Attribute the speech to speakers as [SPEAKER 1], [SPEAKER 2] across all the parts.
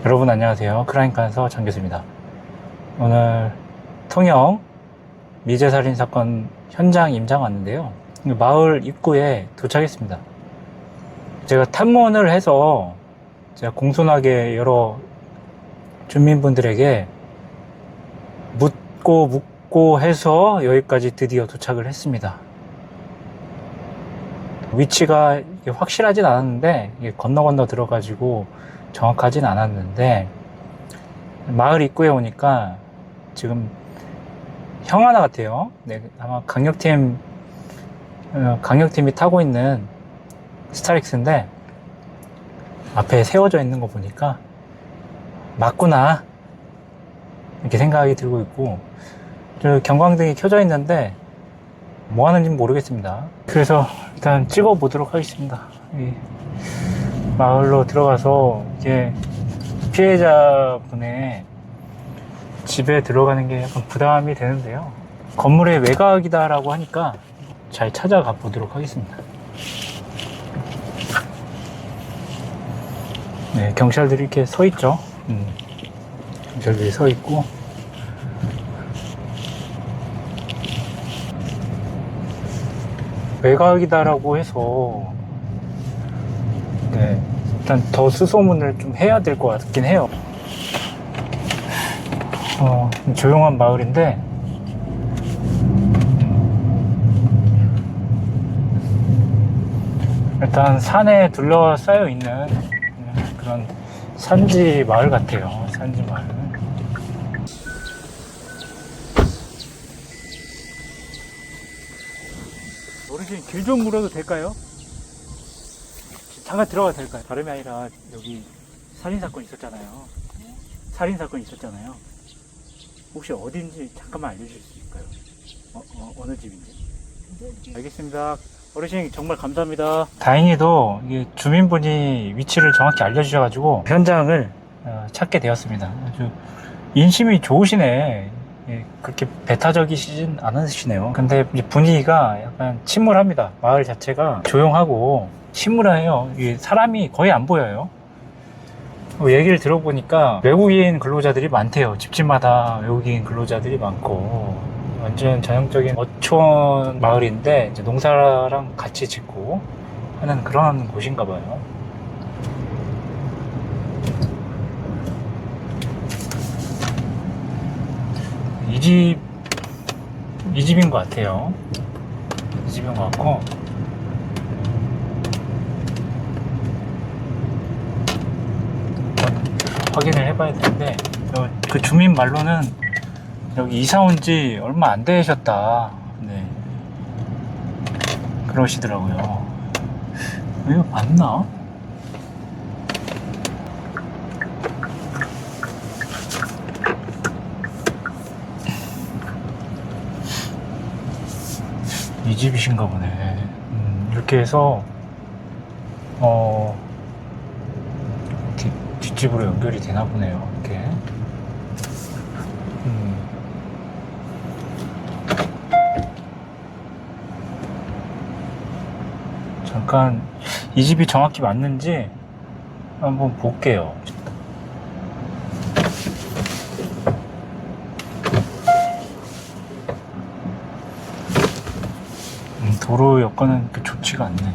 [SPEAKER 1] 여러분 안녕하세요. 크라임칸서 장 교수입니다. 오늘 통영 미제살인 사건 현장 임장 왔는데요. 마을 입구에 도착했습니다. 제가 탐문을 해서 제가 공손하게 여러 주민분들에게 묻고 해서 여기까지 드디어 도착을 했습니다. 위치가 확실하진 않았는데 건너 들어가지고 정확하진 않았는데 마을 입구에 오니까 지금 형 하나 같아요. 네, 아마 강력팀이 타고 있는 스타렉스인데 앞에 세워져 있는 거 보니까 맞구나 이렇게 생각이 들고 있고, 저 경광등이 켜져 있는데 뭐 하는지 모르겠습니다. 그래서 일단 찍어 보도록 하겠습니다. 이 마을로 들어가서 이게 피해자분의 집에 들어가는 게 약간 부담이 되는데요. 건물의 외곽이다라고 하니까 잘 찾아가 보도록 하겠습니다. 네, 경찰들이 이렇게 서 있죠. 경찰들이 서 있고, 외곽이다라고 해서 네, 일단 더 수소문을 좀 해야 될 것 같긴 해요. 조용한 마을인데 일단 산에 둘러싸여 있는 그런 산지 마을 같아요. 산지 마을. 어르신 길 좀 물어도 될까요? 잠깐 들어가도 될까요? 다름이 아니라 여기 살인사건 있었잖아요. 살인사건 있었잖아요. 혹시 어딘지 잠깐만 알려주실 수 있을까요? 어느 집인지? 알겠습니다. 어르신 정말 감사합니다. 다행히도 이게 주민분이 위치를 정확히 알려주셔가지고 현장을 찾게 되었습니다. 아주 인심이 좋으시네. 예, 그렇게 배타적이시진 않으시네요. 근데 분위기가 약간 침울합니다. 마을 자체가 조용하고 침울해요. 사람이 거의 안 보여요. 얘기를 들어보니까 외국인 근로자들이 많대요. 집집마다 외국인 근로자들이 많고, 완전 전형적인 어촌 마을인데 이제 농사랑 같이 짓고 하는 그런 곳인가 봐요. 이 집인 것 같아요. 이 집인 것 같고, 확인을 해봐야 되는데, 그 주민 말로는 여기 이사 온 지 얼마 안 되셨다. 네. 그러시더라고요. 이거 맞나? 이 집이신가 보네. 이렇게 해서, 이렇게 뒷집으로 연결이 되나 보네요. 이렇게. 잠깐 이 집이 정확히 맞는지 한번 볼게요. 도로 여건은 좋지가 않네.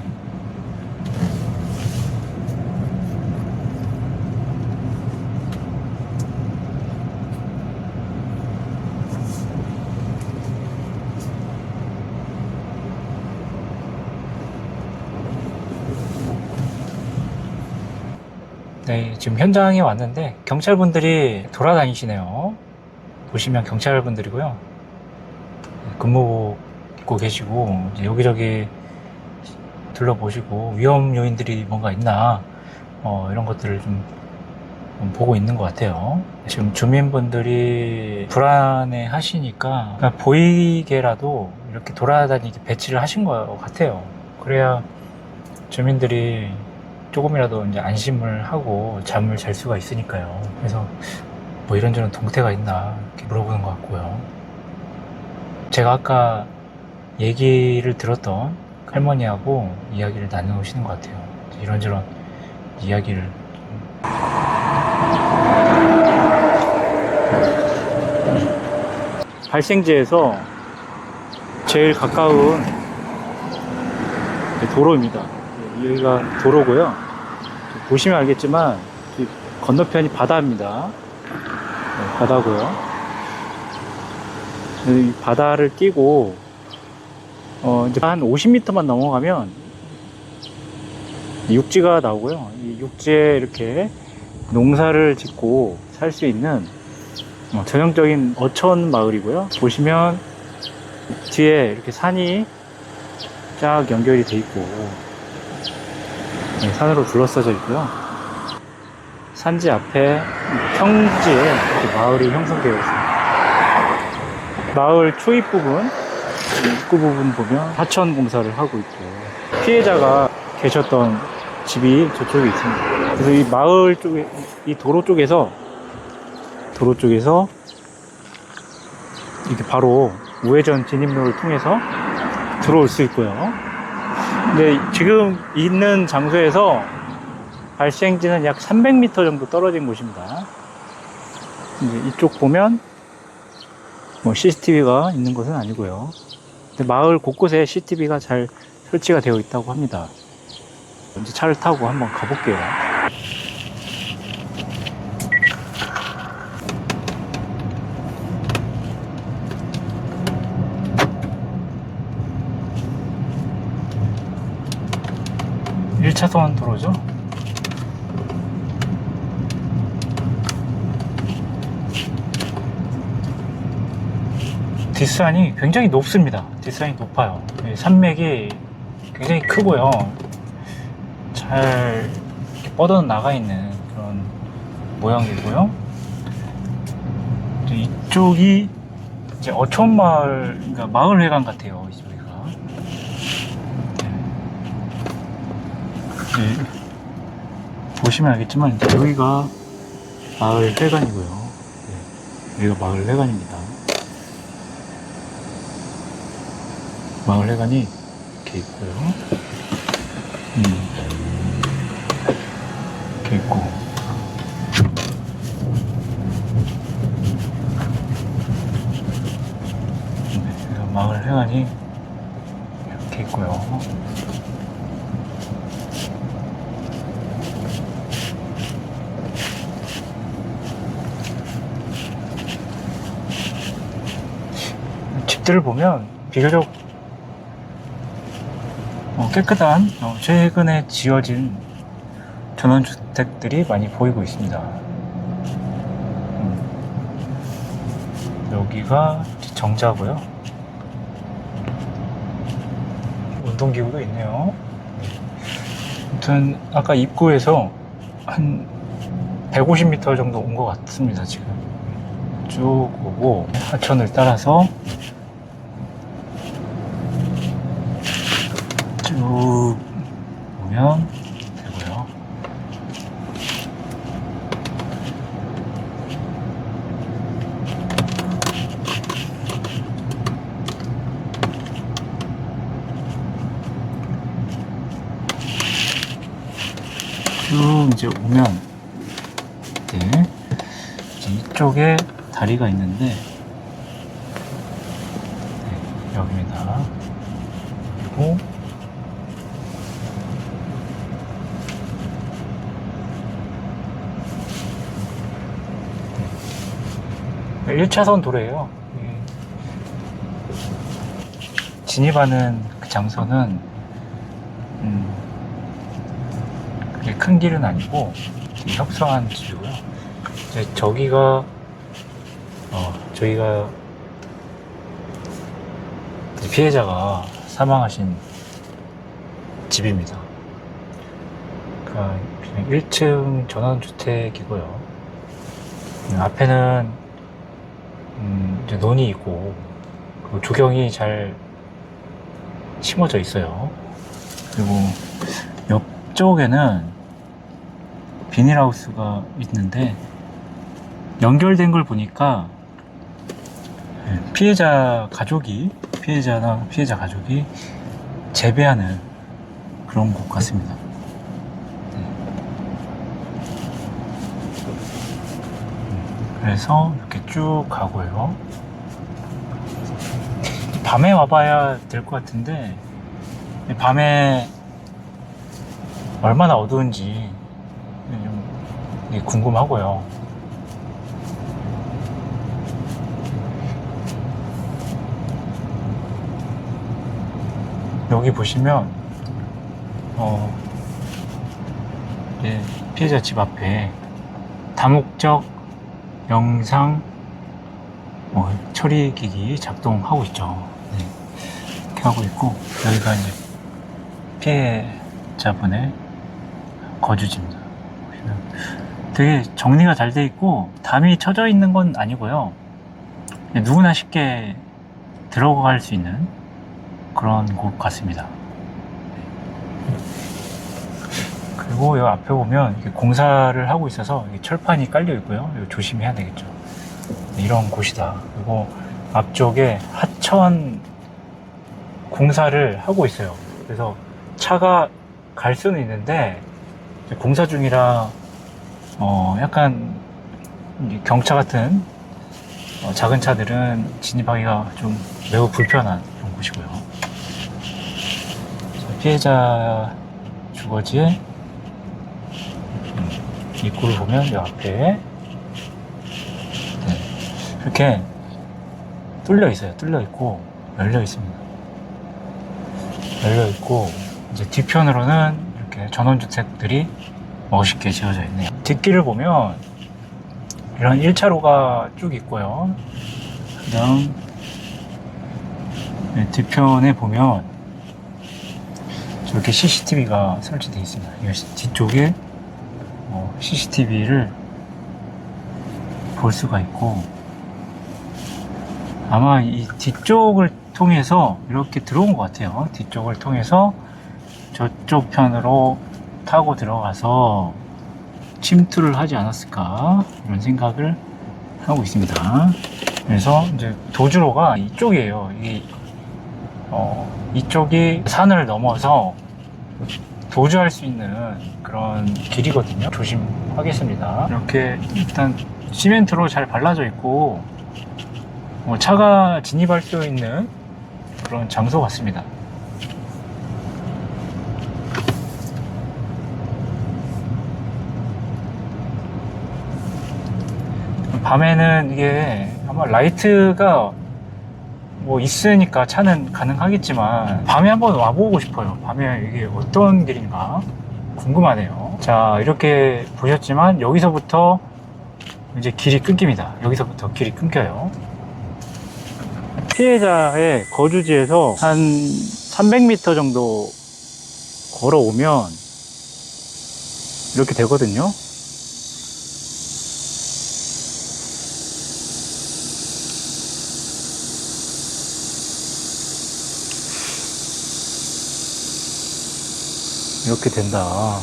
[SPEAKER 1] 네, 지금 현장에 왔는데 경찰분들이 돌아다니시네요. 보시면 경찰분들이고요. 근무복 입고 계시고 이제 여기저기 둘러보시고 위험 요인들이 뭔가 있나 이런 것들을 좀 보고 있는 것 같아요. 지금 주민분들이 불안해 하시니까 보이게라도 이렇게 돌아다니게 배치를 하신 것 같아요. 그래야 주민들이 조금이라도 이제 안심을 하고 잠을 잘 수가 있으니까요. 그래서 뭐 이런저런 동태가 있나 이렇게 물어보는 것 같고요. 제가 아까 얘기를 들었던 할머니하고 이야기를 나누시는 것 같아요. 이런저런 이야기를 발생지에서 제일 가까운 도로입니다. 여기가 도로고요. 보시면 알겠지만 건너편이 바다입니다. 바다고요. 이 바다를 끼고 이제 한 50m만 넘어가면 육지가 나오고요. 이 육지에 이렇게 농사를 짓고 살 수 있는 전형적인 어촌 마을이고요. 보시면 뒤에 이렇게 산이 쫙 연결이 돼 있고 산으로 둘러싸져 있고요. 산지 앞에 평지에 이렇게 마을이 형성되어 있습니다. 마을 초입 부분, 입구 부분 보면 하천 공사를 하고 있고 피해자가 계셨던 집이 저쪽에 있습니다. 그래서 이 마을 쪽에, 이 도로 쪽에서 이렇게 바로 우회전 진입로를 통해서 들어올 수 있고요. 근데 지금 있는 장소에서 발생지는 약 300m 정도 떨어진 곳입니다. 이제 이쪽 보면 뭐 CCTV가 있는 것은 아니고요. 근데 마을 곳곳에 CCTV가 잘 설치가 되어 있다고 합니다. 이제 차를 타고 한번 가볼게요. 일 1차선 도로죠. 뒷산이 굉장히 높습니다. 뒷산이 높아요. 산맥이 굉장히 크고요. 잘 이렇게 뻗어 나가 있는 그런 모양이고요. 이쪽이 이제 어촌마을, 그러니까 마을회관 같아요. 이쪽이가. 보시면 알겠지만 이제 여기가 마을회관이고요. 여기가 마을회관입니다. 마을회관이 이렇게 있고요. 이렇게 있고. 마을회관이 이렇게 있고요. 집들을 보면 비교적 깨끗한 최근에 지어진 전원주택들이 많이 보이고 있습니다. 여기가 정자고요. 운동기구도 있네요. 아무튼 아까 입구에서 한 150m 정도 온 것 같습니다. 지금 쭉 오고 하천을 따라서 쭉 오면 되고요. 쭉 이제 오면 이제 이쪽에 다리가 있는데 여기입니다. 그리고 1차선 도로예요. 진입하는 그 장소는 그게 큰 길은 아니고 협소한 집이고요. 이제 저기가 피해자가 사망하신 집입니다. 그러니까 1층 전원주택이고요. 앞에는 이제 논이 있고 그리고 조경이 잘 심어져 있어요. 그리고 옆쪽에는 비닐하우스가 있는데 연결된 걸 보니까 피해자 가족이 재배하는 그런 곳 같습니다. 그래서 이렇게 쭉 가고요. 밤에 와봐야 될 것 같은데, 밤에 얼마나 어두운지 좀 궁금하고요. 여기 보시면 피해자 집 앞에 다목적 영상 처리기기 작동하고 있죠. 네. 이렇게 하고 있고, 여기가 이제 피해자분의 거주지입니다. 되게 정리가 잘 돼 있고 담이 쳐져 있는 건 아니고요. 누구나 쉽게 들어갈 수 있는 그런 곳 같습니다. 그리고 이 앞에 보면 이렇게 공사를 하고 있어서 철판이 깔려 있고요. 이거 조심해야 되겠죠. 이런 곳이다. 그리고 앞쪽에 하천 공사를 하고 있어요. 그래서 차가 갈 수는 있는데 공사 중이라 약간 경차 같은 작은 차들은 진입하기가 좀 매우 불편한 그런 곳이고요. 피해자 주거지의 입구를 보면 이 앞에 이렇게 뚫려 있어요. 뚫려 있고 열려 있습니다. 열려 있고 이제 뒤편으로는 이렇게 전원주택들이 멋있게 지어져 있네요. 뒷길을 보면 이런 1차로가 쭉 있고요. 그다음 뒤편에 보면 저렇게 CCTV가 설치되어 있습니다. 뒤쪽에 CCTV를 볼 수가 있고, 아마 이 뒤쪽을 통해서 이렇게 들어온 것 같아요. 뒤쪽을 통해서 저쪽 편으로 타고 들어가서 침투를 하지 않았을까 이런 생각을 하고 있습니다. 그래서 이제 도주로가 이쪽이에요. 이쪽이 산을 넘어서 도주할 수 있는 그런 길이거든요. 조심하겠습니다. 이렇게 일단 시멘트로 잘 발라져 있고 차가 진입할 수 있는 그런 장소 같습니다. 밤에는 이게 아마 라이트가 있으니까 차는 가능하겠지만 밤에 한번 와보고 싶어요. 밤에 이게 어떤 길인가 궁금하네요. 자, 이렇게 보셨지만 여기서부터 이제 길이 끊깁니다. 여기서부터 길이 끊겨요. 피해자의 거주지에서 한 300m 정도 걸어오면 이렇게 되거든요. 이렇게 된다.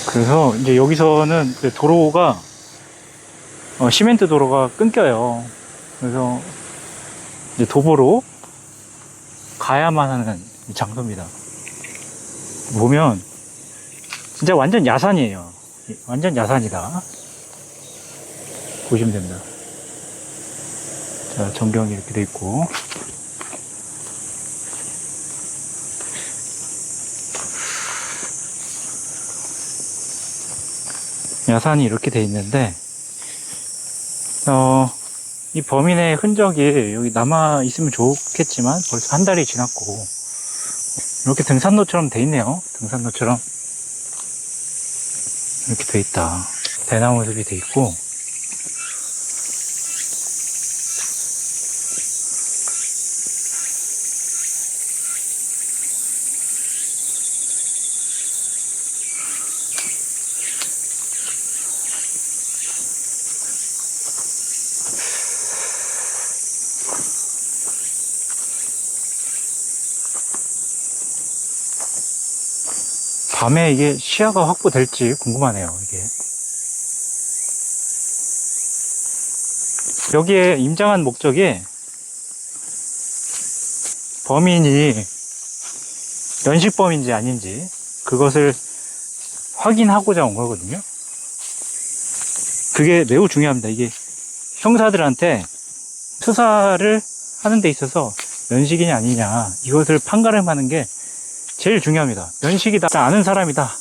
[SPEAKER 1] 그래서 이제 여기서는 도로가 시멘트 도로가 끊겨요. 그래서 이제 도보로 가야만 하는 장소입니다. 보면 진짜 완전 야산이에요. 완전 야산이다. 보시면 됩니다. 자, 전경이 이렇게 돼 있고, 야산이 이렇게 돼 있는데, 이 범인의 흔적이 여기 남아 있으면 좋겠지만 벌써 한 달이 지났고, 이렇게 등산로처럼 돼 있네요. 등산로처럼 이렇게 돼 있다. 대나무 숲이 돼 있고, 밤에 이게 시야가 확보될지 궁금하네요. 이게 여기에 임장한 목적이 범인이 연식범인지 아닌지 그것을 확인하고자 온 거거든요. 그게 매우 중요합니다. 이게 형사들한테 수사를 하는 데 있어서 면식이냐 아니냐 이것을 판가름하는 게 제일 중요합니다. 면식이다, 아는 사람이다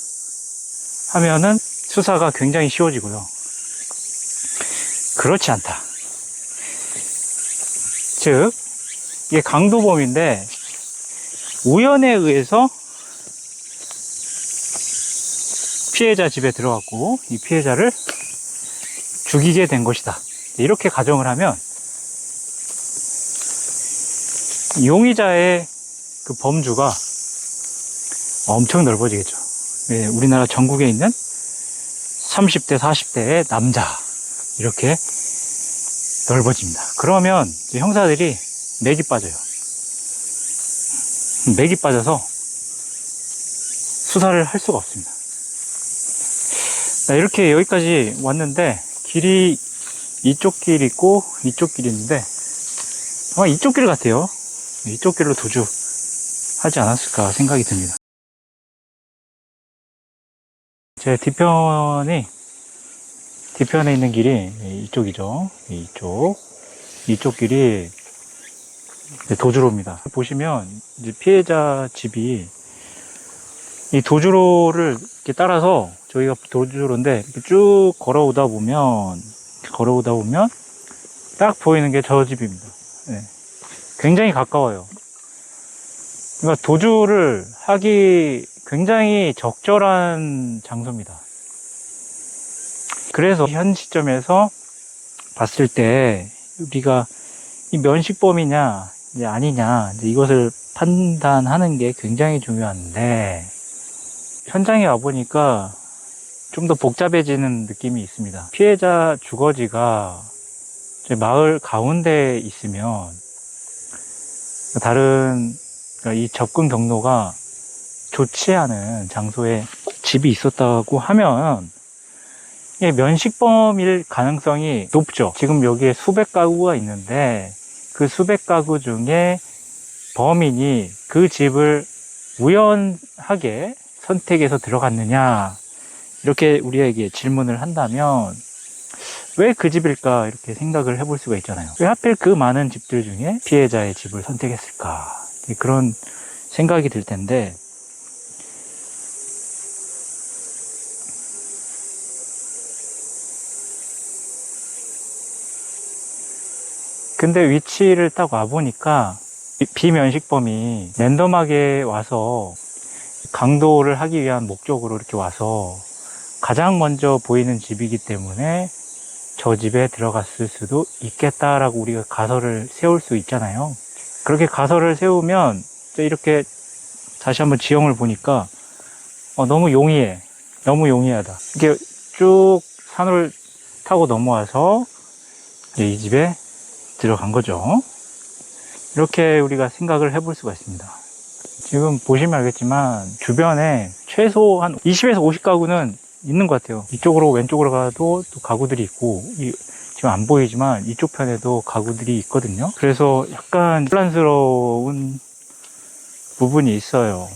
[SPEAKER 1] 하면은 수사가 굉장히 쉬워지고요. 그렇지 않다. 즉, 이게 강도범인데 우연에 의해서 피해자 집에 들어갔고 이 피해자를 죽이게 된 것이다. 이렇게 가정을 하면 용의자의 그 범주가 엄청 넓어지겠죠. 예, 우리나라 전국에 있는 30대, 40대의 남자 이렇게 넓어집니다. 그러면 이제 형사들이 맥이 빠져요. 맥이 빠져서 수사를 할 수가 없습니다. 자, 이렇게 여기까지 왔는데 길이 이쪽 길 있고 이쪽 길 있는데 아마 이쪽 길 같아요. 이쪽 길로 도주하지 않았을까 생각이 듭니다. 제 뒤편에 있는 길이 이쪽이죠. 이쪽 길이 도주로입니다. 보시면 이제 피해자 집이 이 도주로를 이렇게 따라서 저희가 도주로인데 이렇게 쭉 걸어오다 보면 딱 보이는 게 저 집입니다. 네. 굉장히 가까워요. 그러니까 도주를 하기 굉장히 적절한 장소입니다. 그래서 현 시점에서 봤을 때 우리가 이 면식범이냐 이제 아니냐 이제 이것을 판단하는 게 굉장히 중요한데 현장에 와보니까 좀 더 복잡해지는 느낌이 있습니다. 피해자 주거지가 마을 가운데에 있으면 다른 이 접근 경로가 좋지 않은 장소에 집이 있었다고 하면 이게 면식범일 가능성이 높죠. 지금 여기에 수백 가구가 있는데 그 수백 가구 중에 범인이 그 집을 우연하게 선택해서 들어갔느냐 이렇게 우리에게 질문을 한다면 왜 그 집일까 이렇게 생각을 해볼 수가 있잖아요. 왜 하필 그 많은 집들 중에 피해자의 집을 선택했을까 그런 생각이 들 텐데 근데 위치를 딱 와보니까 비면식범이 랜덤하게 와서 강도를 하기 위한 목적으로 이렇게 와서 가장 먼저 보이는 집이기 때문에 저 집에 들어갔을 수도 있겠다라고 우리가 가설을 세울 수 있잖아요. 그렇게 가설을 세우면 이렇게 다시 한번 지형을 보니까 너무 용이해. 너무 용이하다. 이렇게 쭉 산을 타고 넘어와서 이제 이 집에 들어간 거죠. 이렇게 우리가 생각을 해볼 수가 있습니다. 지금 보시면 알겠지만 주변에 최소 한 20에서 50가구는 있는 것 같아요. 이쪽으로 왼쪽으로 가도 또 가구들이 있고 지금 안 보이지만 이쪽 편에도 가구들이 있거든요. 그래서 약간 혼란스러운 부분이 있어요.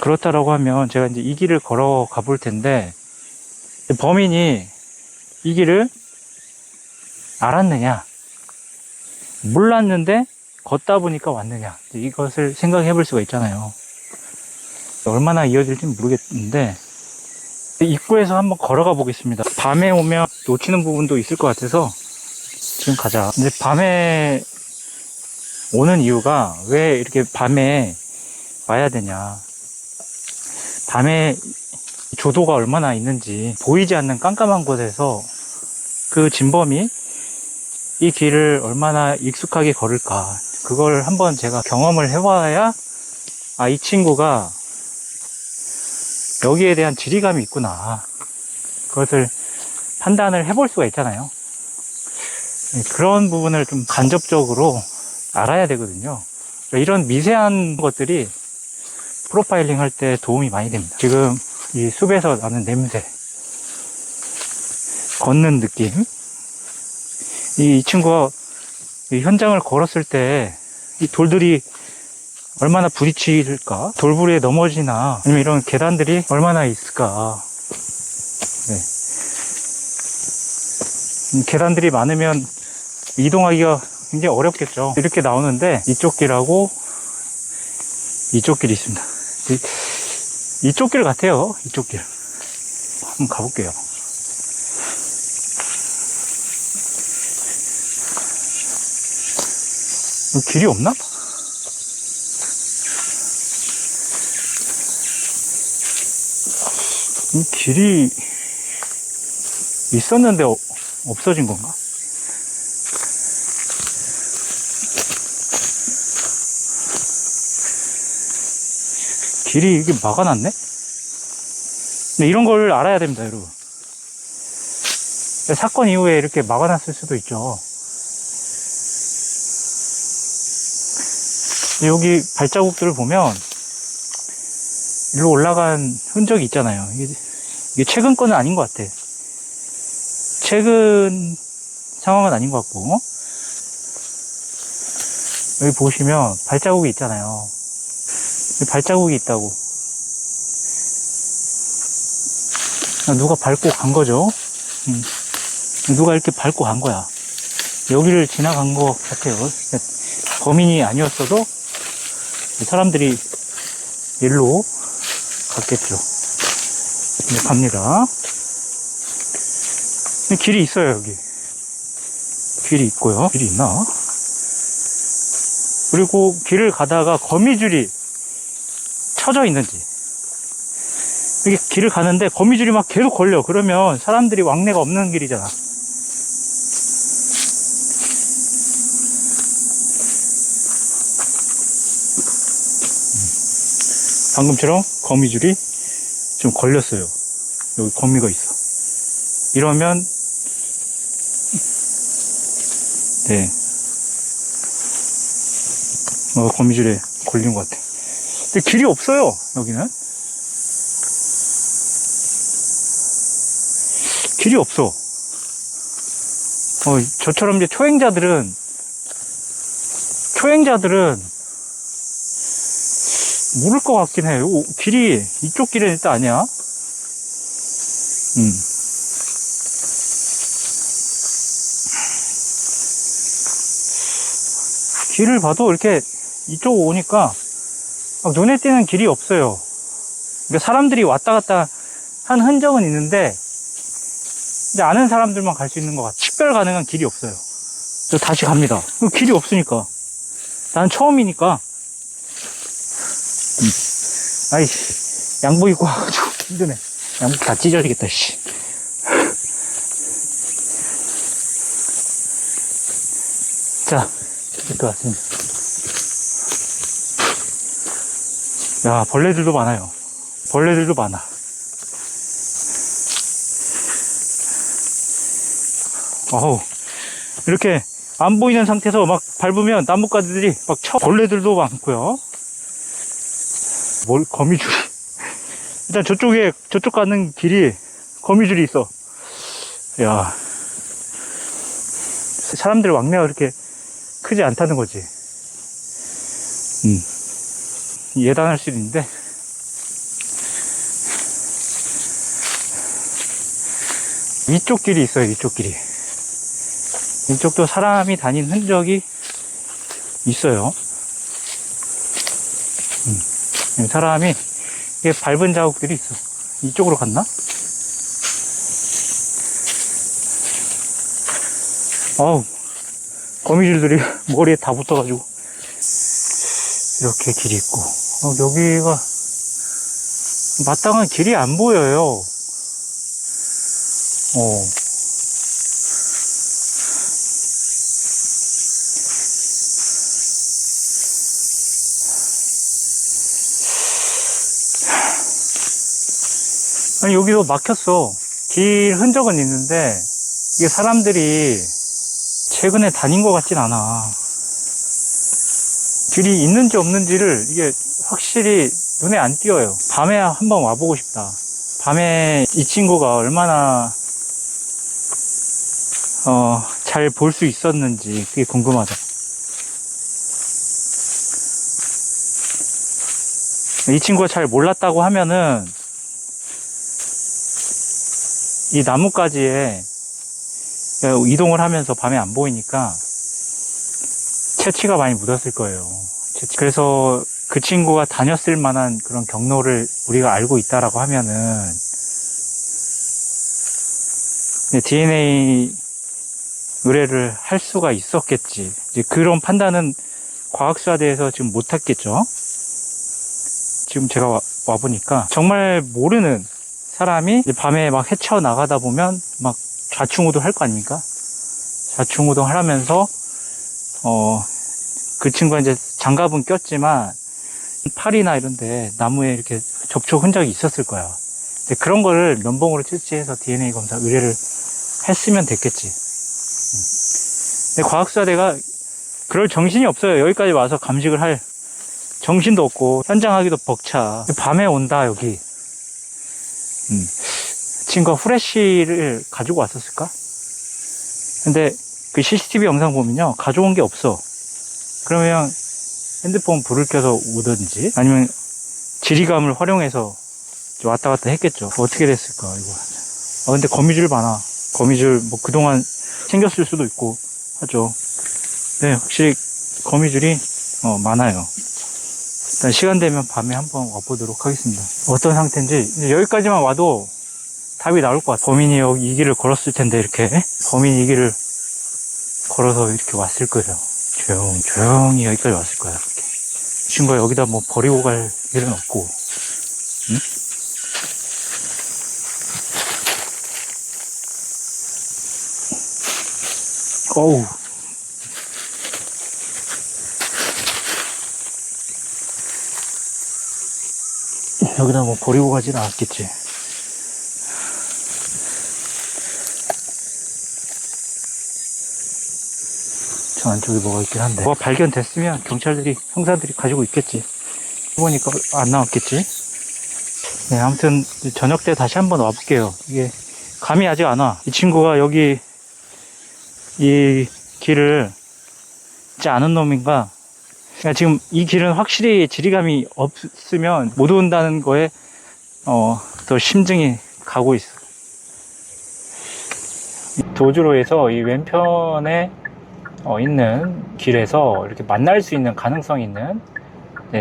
[SPEAKER 1] 그렇다라고 하면 제가 이제 이 길을 걸어가 볼 텐데 범인이 이 길을 알았느냐 몰랐는데 걷다 보니까 왔느냐 이것을 생각해 볼 수가 있잖아요. 얼마나 이어질지 모르겠는데 입구에서 한번 걸어가 보겠습니다. 밤에 오면 놓치는 부분도 있을 것 같아서 지금 가자. 근데 밤에 오는 이유가 왜 이렇게 밤에 와야 되냐, 밤에 조도가 얼마나 있는지 보이지 않는 깜깜한 곳에서 그 진범이 이 길을 얼마나 익숙하게 걸을까, 그걸 한번 제가 경험을 해봐야 이 친구가 여기에 대한 지리감이 있구나, 그것을 판단을 해볼 수가 있잖아요. 그런 부분을 좀 간접적으로 알아야 되거든요. 이런 미세한 것들이 프로파일링 할 때 도움이 많이 됩니다. 지금 이 숲에서 나는 냄새, 걷는 느낌, 이 친구가 이 현장을 걸었을 때 이 돌들이 얼마나 부딪힐까, 돌부리에 넘어지나, 아니면 이런 계단들이 얼마나 있을까. 네. 계단들이 많으면 이동하기가 굉장히 어렵겠죠. 이렇게 나오는데 이쪽 길하고 이쪽 길이 있습니다. 이쪽 길 같아요. 이쪽 길. 한번 가볼게요. 길이 없나? 길이 있었는데 없어진 건가? 길이 이게 막아놨네? 근데 이런 걸 알아야 됩니다, 여러분. 사건 이후에 이렇게 막아놨을 수도 있죠. 여기 발자국들을 보면 일로 올라간 흔적이 있잖아요. 이게 최근 거는 아닌 것 같아. 최근 상황은 아닌 것 같고. 여기 보시면 발자국이 있잖아요. 발자국이 있다고. 누가 밟고 간 거죠. 누가 이렇게 밟고 간 거야. 여기를 지나간 것 같아요. 범인이 아니었어도 사람들이 일로 갔겠죠. 이제 갑니다. 길이 있어요, 여기. 길이 있고요. 길이 있나? 그리고 길을 가다가 거미줄이 쳐져 있는지. 이게 길을 가는데 거미줄이 막 계속 걸려. 그러면 사람들이 왕래가 없는 길이잖아. 방금처럼 거미줄이 좀 걸렸어요. 여기 거미가 있어. 이러면 네, 거미줄에 걸린 것 같아. 근데 길이 없어요. 여기는 길이 없어. 저처럼 이제 초행자들은 모를 것 같긴 해. 길이 이쪽 길은 일단 아니야. 길을 봐도 이렇게 이쪽 오니까 막 눈에 띄는 길이 없어요. 그러니까 사람들이 왔다 갔다 한 흔적은 있는데 이제 아는 사람들만 갈 수 있는 것 같아. 식별 가능한 길이 없어요. 저 다시 갑니다. 길이 없으니까. 난 처음이니까. 아이씨, 양복 입고 와가지고 힘드네. 양복 다 찢어지겠다, 씨. 자, 이렇게 왔습니다. 야, 벌레들도 많아요. 벌레들도 많아. 어우, 이렇게 안 보이는 상태에서 막 밟으면 나뭇가지들이 막 벌레들도 많고요. 거미줄이. 일단 저쪽 가는 길이 거미줄이 있어. 야, 사람들 왕래가 그렇게 크지 않다는 거지. 예단할 수 있는데. 이쪽 길이 있어요, 이쪽 길이. 이쪽도 사람이 다닌 흔적이 있어요. 사람이 이게 밟은 자국들이 있어. 이쪽으로 갔나? 어우, 거미줄들이 머리에 다 붙어가지고 이렇게 길이 있고, 여기가 마땅한 길이 안 보여요. 아니, 여기도 막혔어. 길 흔적은 있는데 이게 사람들이 최근에 다닌 것 같진 않아. 길이 있는지 없는지를 이게 확실히 눈에 안 띄어요. 밤에 한번 와보고 싶다. 밤에 이 친구가 얼마나 잘 볼 수 있었는지 그게 궁금하다. 이 친구가 잘 몰랐다고 하면은 이 나뭇가지에 이동을 하면서 밤에 안 보이니까 채취가 많이 묻었을 거예요. 그래서 그 친구가 다녔을 만한 그런 경로를 우리가 알고 있다라고 하면은 DNA 의뢰를 할 수가 있었겠지. 이제 그런 판단은 과학수사대에서 지금 못했겠죠. 지금 제가 와보니까 정말 모르는 사람이 밤에 막 헤쳐나가다 보면 막 좌충우돌 할 거 아닙니까? 좌충우돌 하면서 그 친구가 이제 장갑은 꼈지만 팔이나 이런데 나무에 이렇게 접촉 흔적이 있었을 거야. 그런 거를 면봉으로 채취해서 DNA 검사 의뢰를 했으면 됐겠지. 근데 과학수사대가 그럴 정신이 없어요. 여기까지 와서 감식을 할 정신도 없고 현장 하기도 벅차. 밤에 온다 여기. 친구가 후레쉬를 가지고 왔었을까? 근데 그 CCTV 영상 보면요, 가져온 게 없어. 그러면 핸드폰 불을 켜서 오든지 아니면 지리감을 활용해서 왔다 갔다 했겠죠. 어떻게 됐을까 이거. 근데 거미줄 많아. 거미줄 뭐 그동안 챙겼을 수도 있고 하죠. 네, 확실히 거미줄이 많아요. 일단 시간 되면 밤에 한번 와보도록 하겠습니다. 어떤 상태인지 이제 여기까지만 와도 답이 나올 것 같아요. 범인이 여기 이 길을 걸었을 텐데 이렇게 범인이 이 길을 걸어서 이렇게 왔을 거예요. 조용히 여기까지 왔을 거야. 이렇게. 친구가 여기다 뭐 버리고 갈 일은 없고. 응? 어우. 여기다 뭐 버리고 가진 않았겠지. 저 안쪽에 뭐가 있긴 한데. 뭐가 발견됐으면 경찰들이, 형사들이 가지고 있겠지. 보니까 안 나왔겠지. 네, 아무튼 저녁 때 다시 한번 와볼게요. 이게 감이 아직 안 와. 이 친구가 여기 이 길을 짜 아는 놈인가. 그러니까 지금 이 길은 확실히 지리감이 없으면 못 온다는 거에 더 심증이 가고 있어. 도주로에서 이 왼편에 있는 길에서 이렇게 만날 수 있는 가능성이 있는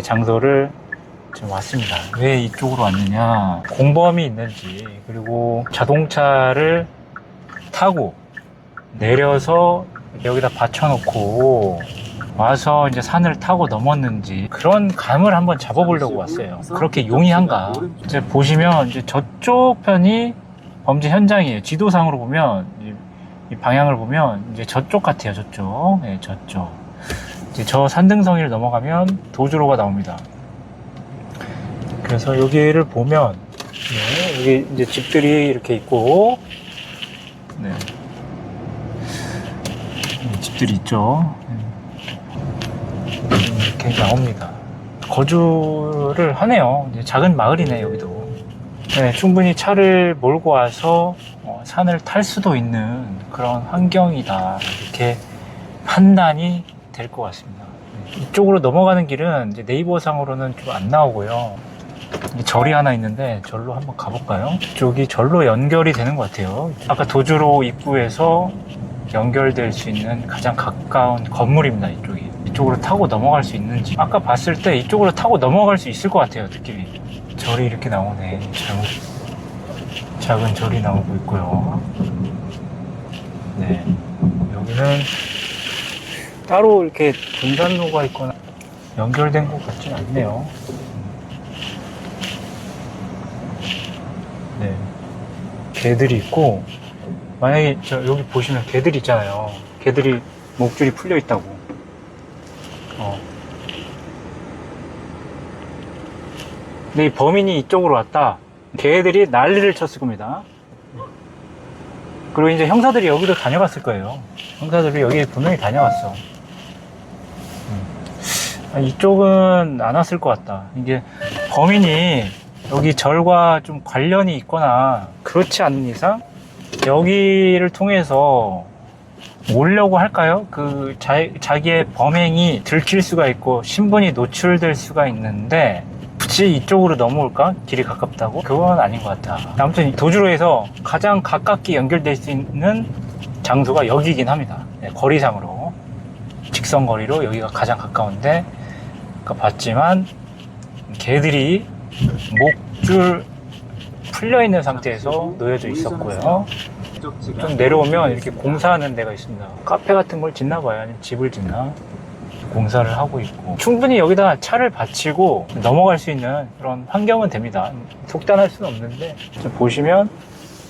[SPEAKER 1] 장소를 지금 왔습니다. 왜 이쪽으로 왔느냐, 공범이 있는지, 그리고 자동차를 타고 내려서 여기다 받쳐놓고 와서 이제 산을 타고 넘었는지 그런 감을 한번 잡아보려고 왔어요. 그렇게 용이한가. 이제 보시면 이제 저쪽 편이 범죄 현장이에요. 지도상으로 보면 이 방향을 보면 이제 저쪽 같아요. 저쪽. 네, 저쪽. 이제 저 산등성이를 넘어가면 도주로가 나옵니다. 그래서 여기를 보면 네, 여기 이제 집들이 이렇게 있고, 네, 집들이 있죠. 이렇게 나옵니다. 거주를 하네요. 이제 작은 마을이네 여기도. 네, 충분히 차를 몰고 와서 산을 탈 수도 있는 그런 환경이다, 이렇게 판단이 될 것 같습니다. 이쪽으로 넘어가는 길은 이제 네이버 상으로는 좀 안 나오고요. 절이 하나 있는데 절로 한번 가볼까요? 이쪽이 절로 연결이 되는 것 같아요. 아까 도주로 입구에서 연결될 수 있는 가장 가까운 건물입니다. 이쪽으로 타고 넘어갈 수 있는지. 아까 봤을 때 이쪽으로 타고 넘어갈 수 있을 것 같아요, 느낌이. 절이 이렇게 나오네. 작은 절이 나오고 있고요. 네, 여기는 따로 이렇게 분산로가 있거나 연결된 것 같진 않네요. 네, 개들이 있고, 만약에 여기 보시면 개들이 있잖아요. 개들이 목줄이 풀려 있다고. 근데 이 범인이 이쪽으로 왔다. 개들이 난리를 쳤을 겁니다. 그리고 이제 형사들이 여기도 다녀갔을 거예요. 형사들이 여기 분명히 다녀갔어. 이쪽은 안 왔을 것 같다. 이게 범인이 여기 절과 좀 관련이 있거나 그렇지 않은 이상 여기를 통해서 오려고 할까요? 그 자기의 범행이 들킬 수가 있고 신분이 노출될 수가 있는데 굳이 이쪽으로 넘어올까? 길이 가깝다고? 그건 아닌 것 같다. 아무튼 도주로에서 가장 가깝게 연결될 수 있는 장소가 여기긴 합니다. 네, 거리상으로 직선거리로 여기가 가장 가까운데 아까 봤지만 개들이 목줄 풀려 있는 상태에서 놓여져 있었고요. 좀 내려오면 이렇게 공사하는 데가 있습니다. 카페 같은 걸 짓나 봐요. 아니면 집을 짓나 공사를 하고 있고, 충분히 여기다 차를 받치고 넘어갈 수 있는 그런 환경은 됩니다. 속단할 수는 없는데 보시면,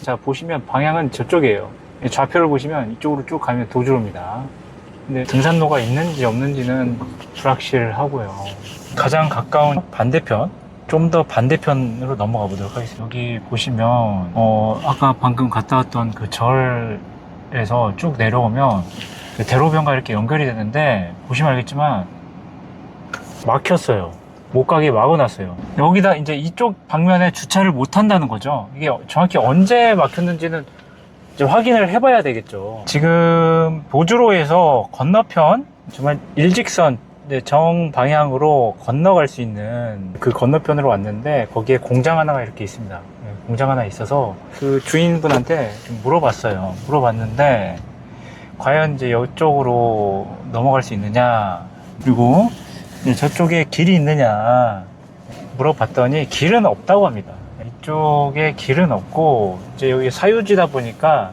[SPEAKER 1] 자 보시면 방향은 저쪽이에요. 좌표를 보시면 이쪽으로 쭉 가면 도주로입니다. 근데 등산로가 있는지 없는지는 불확실하고요. 가장 가까운 반대편, 좀 더 반대편으로 넘어가 보도록 하겠습니다. 여기 보시면 아까 방금 갔다 왔던 그 절에서 쭉 내려오면 대로변과 이렇게 연결이 되는데, 보시면 알겠지만 막혔어요. 못 가게 막아놨어요. 여기다 이제 이쪽 방면에 주차를 못 한다는 거죠. 이게 정확히 언제 막혔는지는 이제 확인을 해봐야 되겠죠. 지금 도주로에서 건너편, 정말 일직선 정방향으로 건너갈 수 있는 그 건너편으로 왔는데, 거기에 공장 하나가 이렇게 있습니다. 공장 하나 있어서 그 주인분한테 좀 물어봤는데 과연 이제 이쪽으로 넘어갈 수 있느냐, 그리고 저쪽에 길이 있느냐 물어봤더니 길은 없다고 합니다. 이쪽에 길은 없고, 이제 여기 사유지다 보니까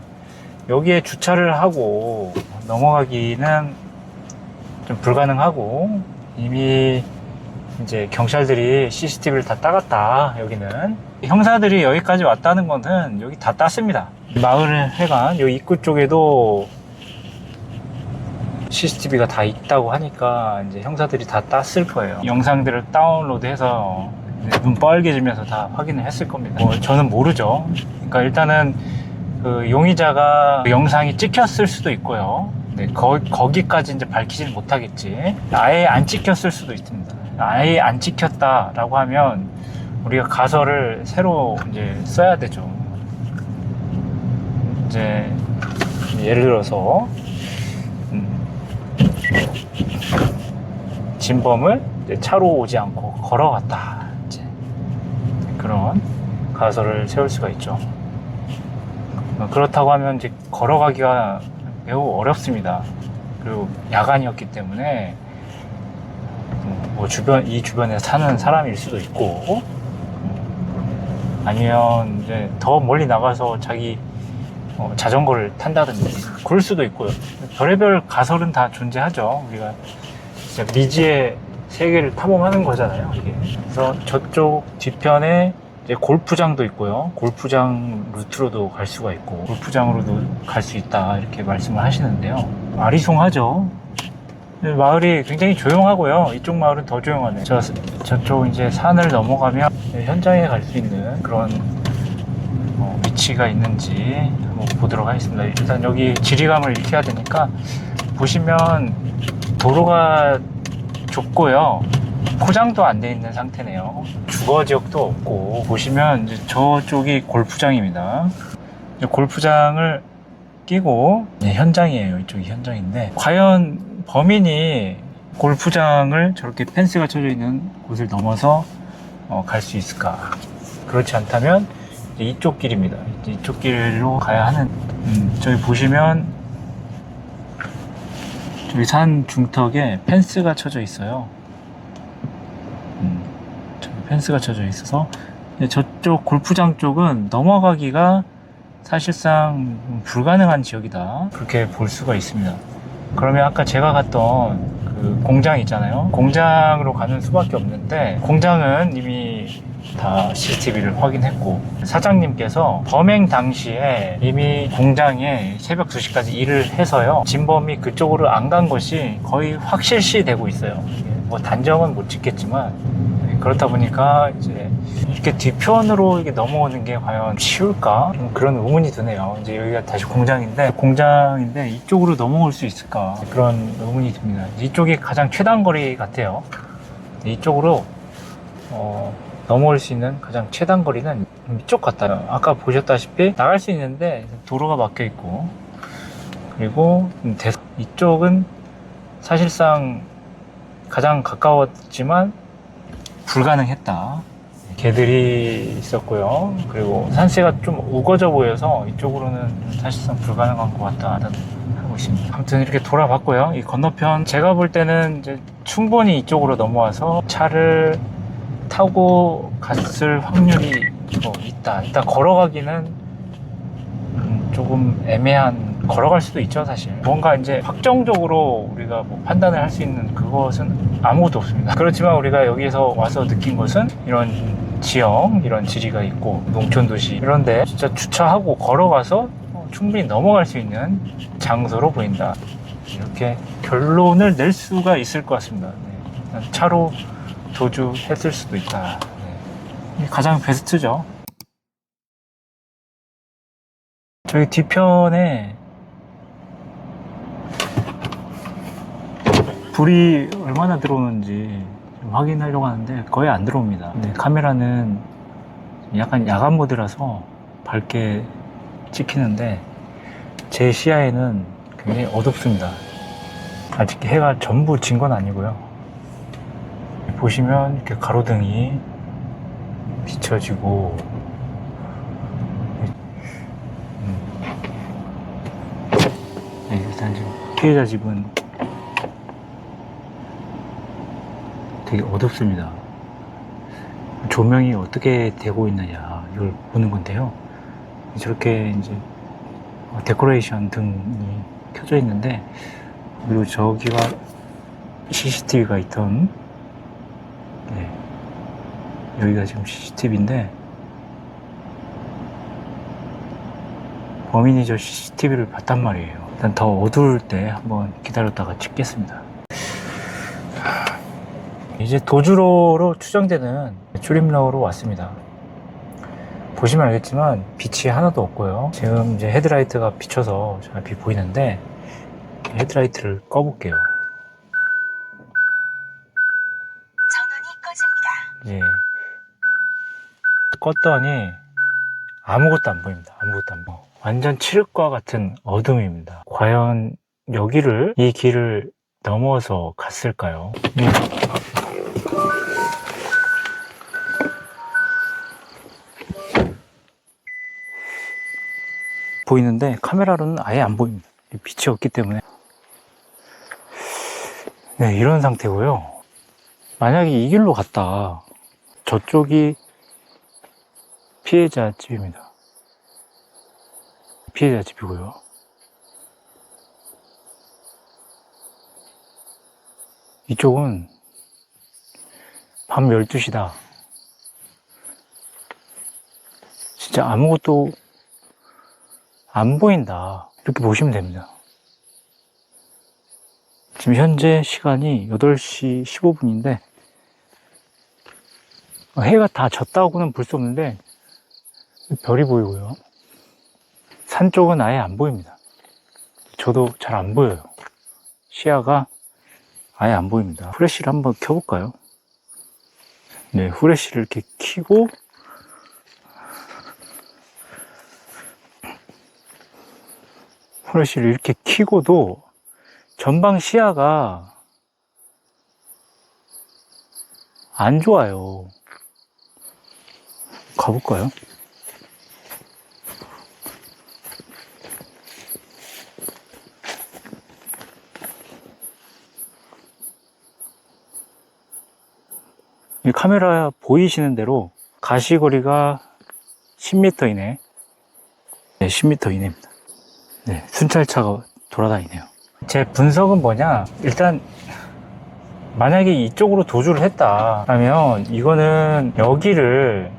[SPEAKER 1] 여기에 주차를 하고 넘어가기는 좀 불가능하고, 이미 이제 경찰들이 CCTV를 다 따갔다. 여기는 형사들이 여기까지 왔다는 거는 여기 다 땄습니다. 마을 회관 여기 입구 쪽에도 CCTV가 다 있다고 하니까 이제 형사들이 다 땄을 거예요. 영상들을 다운로드해서 눈 빨개지면서 다 확인을 했을 겁니다. 저는 모르죠. 그러니까 일단은 그 용의자가 그 영상이 찍혔을 수도 있고요. 네, 거기까지 이제 밝히지는 못하겠지. 아예 안 찍혔을 수도 있습니다. 아예 안 찍혔다라고 하면 우리가 가설을 새로 이제 써야 되죠. 이제 예를 들어서 진범을 차로 오지 않고 걸어갔다, 이제 그런 가설을 세울 수가 있죠. 그렇다고 하면 이제 걸어가기가 매우 어렵습니다. 그리고 야간이었기 때문에 뭐 이 주변에 사는 사람일 수도 있고, 아니면 이제 더 멀리 나가서 자기 자전거를 탄다든지 그럴 수도 있고요. 별의별 가설은 다 존재하죠. 우리가 진짜 미지의 세계를 탐험하는 거잖아요, 이게. 그래서 저쪽 뒤편에 이제 골프장도 있고요. 골프장 루트로도 갈 수가 있고, 골프장으로도 갈 수 있다, 이렇게 말씀을 하시는데요. 아리송하죠. 마을이 굉장히 조용하고요. 이쪽 마을은 더 조용하네요. 저쪽 이제 산을 넘어가면 현장에 갈 수 있는 그런 위치가 있는지 한번 보도록 하겠습니다. 일단 여기 지리감을 익혀야 되니까, 보시면 도로가 좁고요. 포장도 안 돼 있는 상태네요. 주거 지역도 없고, 보시면 이제 저쪽이 골프장입니다. 골프장을 끼고 현장이에요. 이쪽이 현장인데, 과연 범인이 골프장을 저렇게 펜스가 쳐져 있는 곳을 넘어서 갈 수 있을까? 그렇지 않다면 이제 이쪽 길입니다. 이제 이쪽 길로 가야 하는, 저기 보시면 저기 산 중턱에 펜스가 쳐져 있어요. 저기 펜스가 쳐져 있어서 저쪽 골프장 쪽은 넘어가기가 사실상 불가능한 지역이다, 그렇게 볼 수가 있습니다. 그러면 아까 제가 갔던 그 공장 있잖아요. 공장으로 가는 수밖에 없는데, 공장은 이미 다 CCTV를 확인했고, 사장님께서 범행 당시에 이미 공장에 새벽 2시까지 일을 해서요, 진범이 그쪽으로 안 간 것이 거의 확실시 되고 있어요. 뭐 단정은 못 짓겠지만, 그렇다 보니까 이제 이렇게 뒤편으로 이게 넘어오는 게 과연 쉬울까? 그런 의문이 드네요. 이제 여기가 다시 공장인데 이쪽으로 넘어올 수 있을까? 그런 의문이 듭니다. 이쪽이 가장 최단 거리 같아요. 이쪽으로 넘어올 수 있는 가장 최단 거리는 이쪽 같아요. 아까 보셨다시피 나갈 수 있는데 도로가 막혀 있고, 그리고 이쪽은 사실상 가장 가까웠지만 불가능했다. 개들이 있었고요. 그리고 산세가 좀 우거져 보여서 이쪽으로는 사실상 불가능한 것 같다는 하고 있습니다. 아무튼 이렇게 돌아봤고요. 이 건너편 제가 볼 때는 이제 충분히 이쪽으로 넘어와서 차를 타고 갔을 확률이 있다. 일단 걸어가기는 조금 애매한, 걸어갈 수도 있죠 사실. 뭔가 이제 확정적으로 우리가 뭐 판단을 할 수 있는 그것은 아무것도 없습니다. 그렇지만 우리가 여기에서 와서 느낀 것은 이런 지형, 이런 지리가 있고 농촌 도시 이런데 진짜 주차하고 걸어가서 충분히 넘어갈 수 있는 장소로 보인다. 이렇게 결론을 낼 수가 있을 것 같습니다. 네. 차로 도주했을 수도 있다. 네. 가장 베스트죠. 저기 뒤편에 불이 얼마나 들어오는지 좀 확인하려고 하는데 거의 안 들어옵니다. 네, 카메라는 약간 야간 모드라서 밝게 찍히는데 제 시야에는 굉장히 어둡습니다. 아직 해가 전부 진 건 아니고요. 보시면 이렇게 가로등이 비춰지고 네, 일단 지금 피해자 집은 되게 어둡습니다. 조명이 어떻게 되고 있느냐 이걸 보는 건데요. 저렇게 이제 데코레이션 등이 켜져 있는데, 그리고 저기가 CCTV가 있던, 네, 여기가 지금 CCTV인데 범인이 저 CCTV를 봤단 말이에요. 일단 더 어두울 때 한번 기다렸다가 찍겠습니다. 이제 도주로로 추정되는 출입로로 왔습니다. 보시면 알겠지만 빛이 하나도 없고요. 지금 이제 헤드라이트가 비춰서 잘 보이는데 헤드라이트를 꺼볼게요. 전원이 꺼집니다. 예. 껐더니 아무것도 안 보입니다. 아무것도 안 보여. 완전 칠흑과 같은 어둠입니다. 과연 여기를, 이 길을 넘어서 갔을까요? 보이는데 카메라로는 아예 안 보입니다. 빛이 없기 때문에. 네, 이런 상태고요. 만약에 이 길로 갔다, 저쪽이 피해자 집입니다. 피해자 집이고요. 이쪽은 밤 12시다. 진짜 아무것도 안 보인다. 이렇게 보시면 됩니다. 지금 현재 시간이 8시 15분인데 해가 다 졌다고는 볼 수 없는데 별이 보이고요. 산 쪽은 아예 안 보입니다. 저도 잘 안 보여요. 시야가 아예 안 보입니다. 후레쉬를 한번 켜볼까요? 네, 후레쉬를 이렇게 켜고 후레쉬를 이렇게 켜고도 전방 시야가 안 좋아요. 가볼까요? 이 카메라 보이시는 대로 가시거리가 10m 이내. 네, 10m 이내입니다. 네, 순찰차가 돌아다니네요. 제 분석은 뭐냐, 일단 만약에 이쪽으로 도주를 했다라면 이거는 여기를,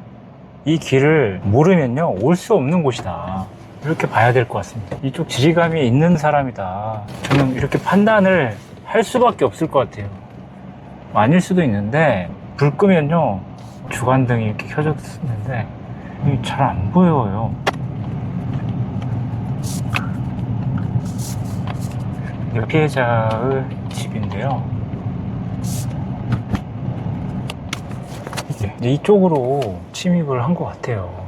[SPEAKER 1] 이 길을 모르면요 올 수 없는 곳이다, 이렇게 봐야 될 것 같습니다. 이쪽 지리감이 있는 사람이다, 저는 이렇게 판단을 할 수밖에 없을 것 같아요. 아닐 수도 있는데 불 끄면요 주간등이 이렇게 켜졌는데 잘 안 보여요. 피해자의 집인데요, 이쪽으로 침입을 한 것 같아요.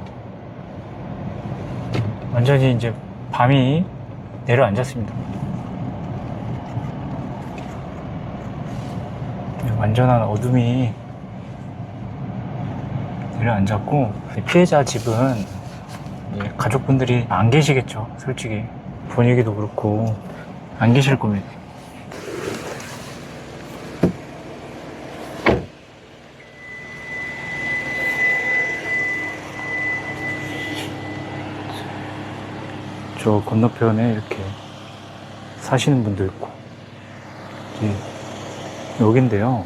[SPEAKER 1] 완전히 이제 밤이 내려앉았습니다. 완전한 어둠이 자리를 앉았고, 피해자 집은 가족분들이 안 계시겠죠. 솔직히 분위기도 그렇고 안 계실 겁니다. 저 건너편에 이렇게 사시는 분도 있고, 여긴데요.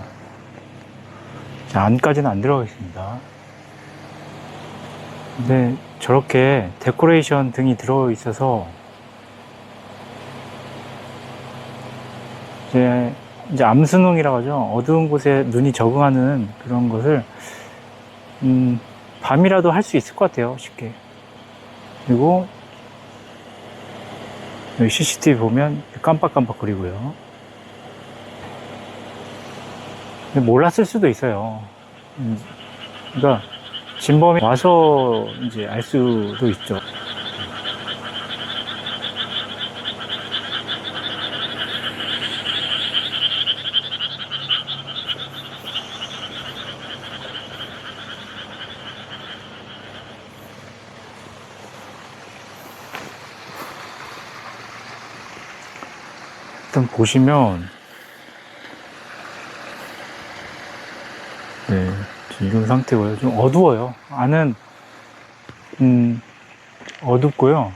[SPEAKER 1] 안까지는 안 들어가겠습니다. 근데 저렇게 데코레이션 등이 들어 있어서 이제 암순응이라고 하죠. 어두운 곳에 눈이 적응하는 그런 것을 밤이라도 할 수 있을 것 같아요. 쉽게. 그리고 여기 CCTV 보면 깜빡깜빡거리고요. 몰랐을 수도 있어요. 그러니까 진범이 와서 이제 알 수도 있죠. 일단 보시면 이런 상태고요. 좀 어두워요. 안은 어둡고요.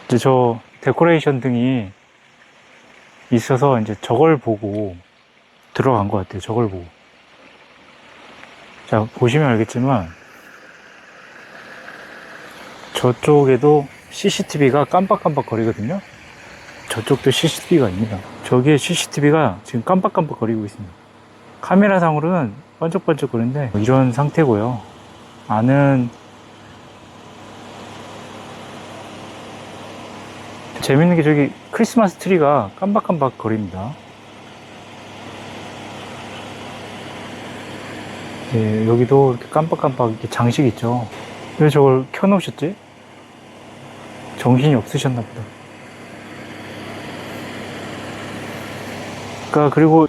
[SPEAKER 1] 이제 저 데코레이션 등이 있어서 이제 저걸 보고 들어간 것 같아요. 저걸 보고. 자, 보시면 알겠지만 저쪽에도 CCTV가 깜빡깜빡 거리거든요. 저쪽도 CCTV가 있습니다. 저기에 CCTV가 지금 깜빡깜빡 거리고 있습니다. 카메라 상으로는 번쩍번쩍 거리는데 이런 상태고요. 안은 재밌는 게 저기 크리스마스 트리가 깜박깜박 거립니다. 여기도 이렇게 깜박깜박 이렇게 장식 있죠. 왜 저걸 켜놓으셨지? 정신이 없으셨나 보다. 그리고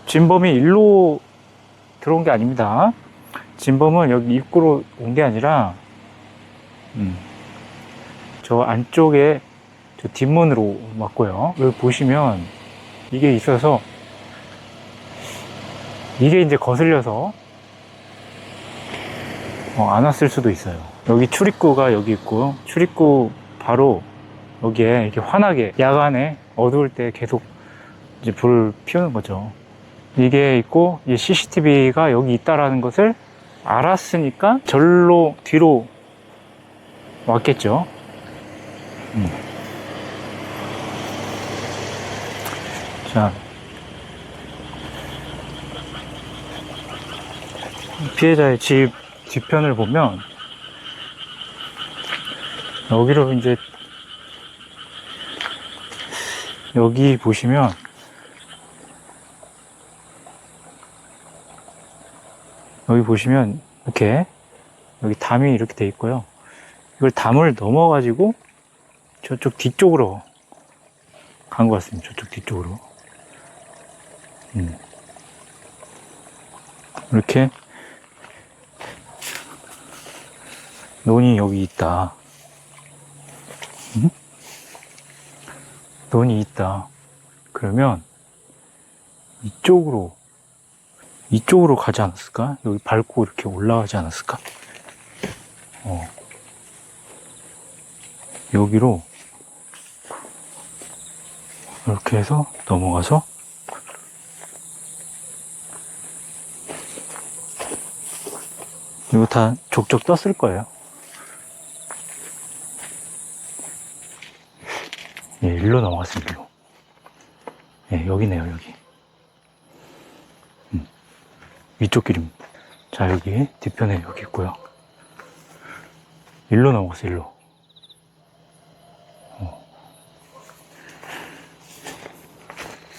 [SPEAKER 1] 진범이 일로 들어온 게 아닙니다. 진범은 여기 입구로 온 게 아니라 저 안쪽에 저 뒷문으로 왔고요. 여기 보시면 이게 있어서 이게 이제 거슬려서 안 왔을 수도 있어요. 여기 출입구가 여기 있고, 출입구 바로 여기에 이렇게 환하게 야간에 어두울 때 계속 이제 불을 피우는 거죠. 이게 있고, 이 CCTV가 여기 있다라는 것을 알았으니까 절로 뒤로 왔겠죠. 자, 피해자의 집 뒤편을 보면 여기로 이제 여기 보시면 이렇게 여기 담이 이렇게 돼 있고요. 이걸 담을 넘어 가지고 저쪽 뒤쪽으로 간 것 같습니다. 저쪽 뒤쪽으로. 이렇게 논이 여기 있다. 논이 있다. 그러면 이쪽으로 가지 않았을까? 여기 밟고 이렇게 올라가지 않았을까? 여기로 이렇게 해서 넘어가서 이거 다 족족 떴을 거예요. 일로 넘어갔습니다. 일로. 여기네요, 여기. 위쪽 길입니다. 자, 여기 뒤편에 여기 있고요. 일로 넘어갔어요, 일로.